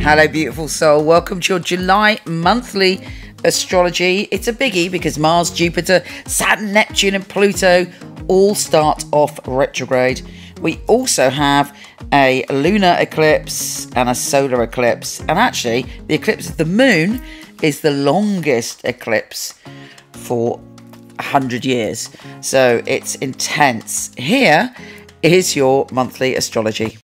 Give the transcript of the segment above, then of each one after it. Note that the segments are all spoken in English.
Hello, beautiful soul. Welcome to your July monthly astrology. It's a biggie because Mars, Jupiter, Saturn, Neptune and Pluto all start off retrograde. We also have a lunar eclipse and a solar eclipse. And actually, the eclipse of the moon is the longest eclipse for 100 years. So it's intense. Here is your monthly astrology.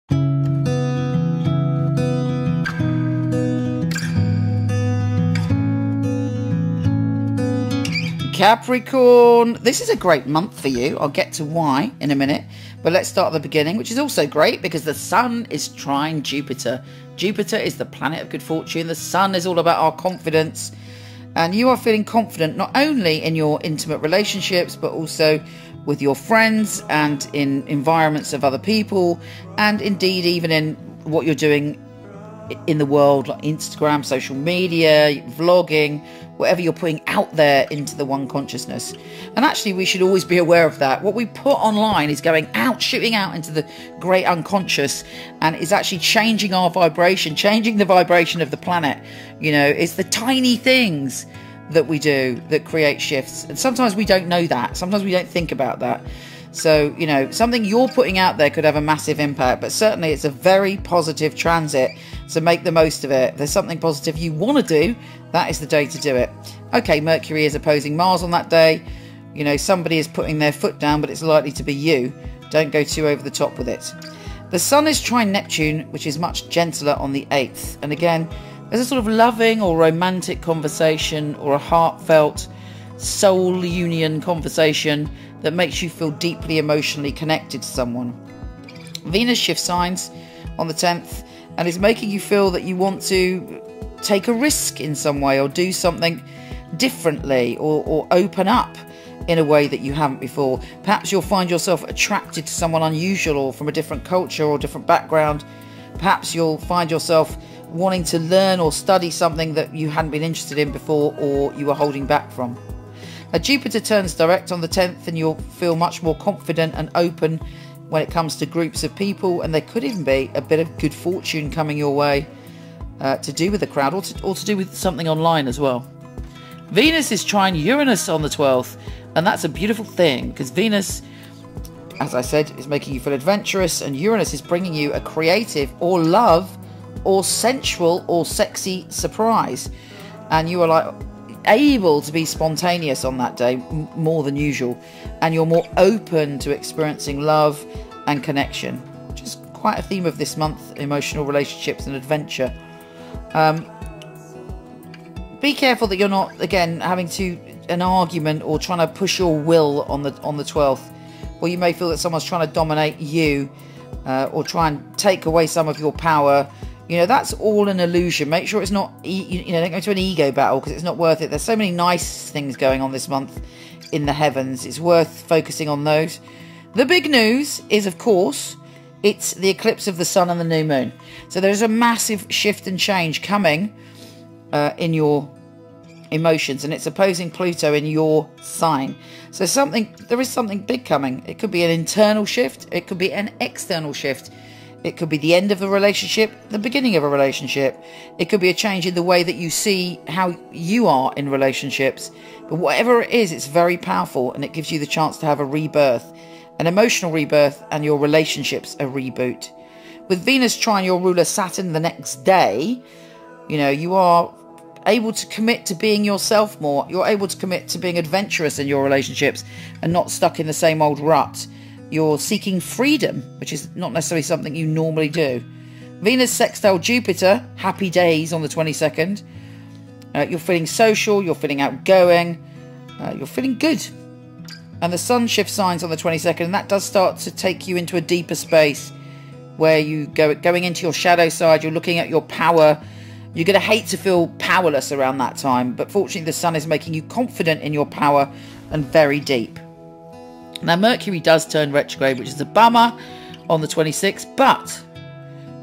Capricorn, this is a great month for you. I'll get to why in a minute, but let's start at the beginning, which is also great because the sun is trine Jupiter. Jupiter is the planet of good fortune. The sun is all about our confidence, and you are feeling confident not only in your intimate relationships, but also with your friends and in environments of other people, and indeed even in what you're doing in the world, like Instagram, social media, vlogging, whatever you're putting out there into the one consciousness. And actually, we should always be aware of that. What we put online is going out, shooting out into the great unconscious, and is actually changing our vibration, changing the vibration of the planet. You know, it's the tiny things that we do that create shifts. And sometimes we don't know that. Sometimes we don't think about that. So, you know, something you're putting out there could have a massive impact, but certainly it's a very positive transit. So make the most of it. If there's something positive you want to do, that is the day to do it. Okay, Mercury is opposing Mars on that day. You know, somebody is putting their foot down, but it's likely to be you. Don't go too over the top with it. The sun is trine Neptune, which is much gentler on the 8th. And again, there's a sort of loving or romantic conversation or a heartfelt soul union conversation that makes you feel deeply emotionally connected to someone. Venus shifts signs on the 10th and is making you feel that you want to take a risk in some way or do something differently or open up in a way that you haven't before. Perhaps you'll find yourself attracted to someone unusual or from a different culture or different background. Perhaps you'll find yourself wanting to learn or study something that you hadn't been interested in before or you were holding back from. Jupiter turns direct on the 10th and you'll feel much more confident and open when it comes to groups of people, and there could even be a bit of good fortune coming your way to do with the crowd or to do with something online as well. Venus is trine Uranus on the 12th, and that's a beautiful thing because Venus, as I said, is making you feel adventurous, and Uranus is bringing you a creative or love or sensual or sexy surprise, and you are like able to be spontaneous on that day more than usual, and you're more open to experiencing love and connection, which is quite a theme of this month: emotional relationships and adventure. Be careful that you're not again having an argument or trying to push your will on the 12th, or you may feel that someone's trying to dominate you or try and take away some of your power. You know, that's all an illusion. Make sure it's not, you know, don't go to an ego battle because it's not worth it. There's so many nice things going on this month in the heavens. It's worth focusing on those. The big news is, of course, it's the eclipse of the sun and the new moon. So there's a massive shift and change coming in your emotions, and it's opposing Pluto in your sign. So there is something big coming. It could be an internal shift. It could be an external shift. It could be the end of a relationship, the beginning of a relationship. It could be a change in the way that you see how you are in relationships. But whatever it is, it's very powerful, and it gives you the chance to have a rebirth, an emotional rebirth, and your relationships a reboot. With Venus trine your ruler Saturn the next day, you know, you are able to commit to being yourself more. You're able to commit to being adventurous in your relationships and not stuck in the same old rut. You're seeking freedom, which is not necessarily something you normally do. Venus sextile Jupiter, happy days on the 22nd. You're feeling social, you're feeling outgoing, you're feeling good. And the sun shifts signs on the 22nd, and that does start to take you into a deeper space where you going into your shadow side. You're looking at your power. You're going to hate to feel powerless around that time, but fortunately the sun is making you confident in your power and very deep. Now, Mercury does turn retrograde, which is a bummer on the 26th, but,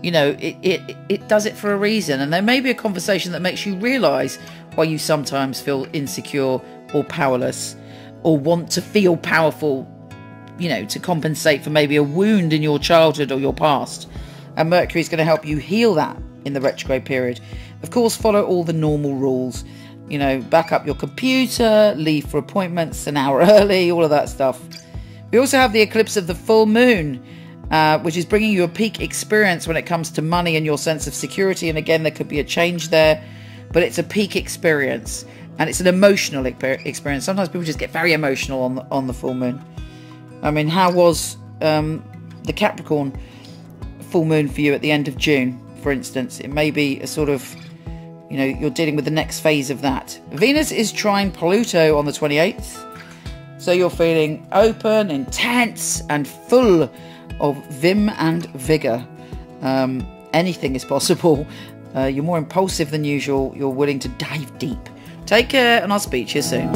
you know, it does it for a reason. And there may be a conversation that makes you realise why you sometimes feel insecure or powerless or want to feel powerful, you know, to compensate for maybe a wound in your childhood or your past. And Mercury is going to help you heal that in the retrograde period. Of course, follow all the normal rules. You know, back up your computer, leave for appointments an hour early, all of that stuff. We also have the eclipse of the full moon, which is bringing you a peak experience when it comes to money and your sense of security. And again, there could be a change there, but it's a peak experience and it's an emotional experience. Sometimes people just get very emotional on the full moon. I mean, how was the Capricorn full moon for you at the end of June, for instance? It may be a sort of, you know, you're dealing with the next phase of that. Venus is trine Pluto on the 28th. So you're feeling open, intense, and full of vim and vigour. Anything is possible. You're more impulsive than usual. You're willing to dive deep. Take care, and I'll speak to you soon.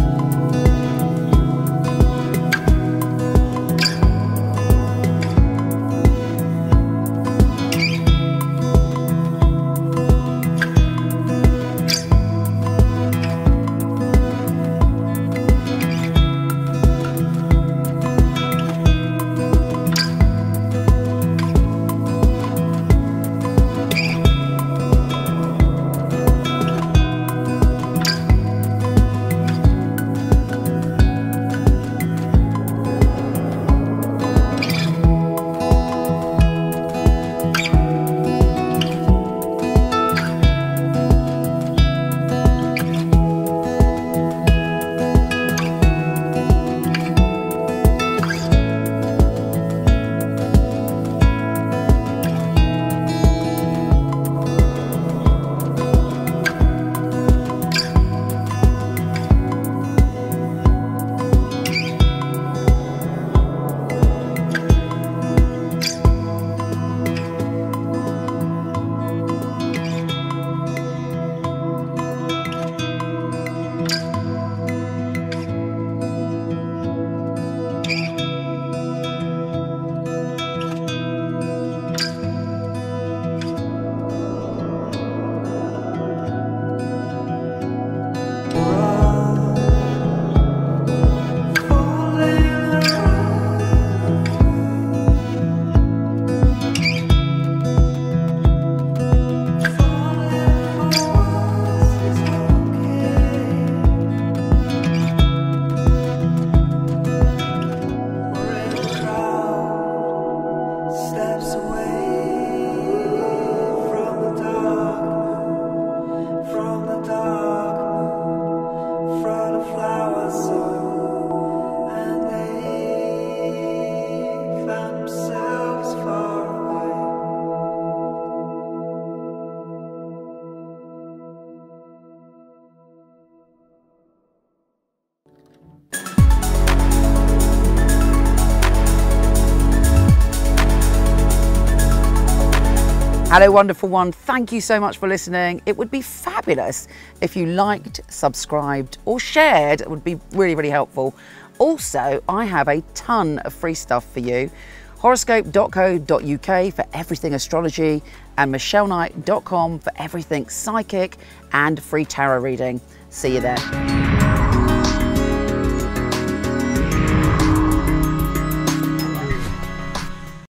Hello, wonderful one. Thank you so much for listening. It would be fabulous if you liked, subscribed, or shared. It would be really, really helpful. Also, I have a ton of free stuff for you. Horoscope.co.uk for everything astrology, and micheleknight.com for everything psychic and free tarot reading. See you there.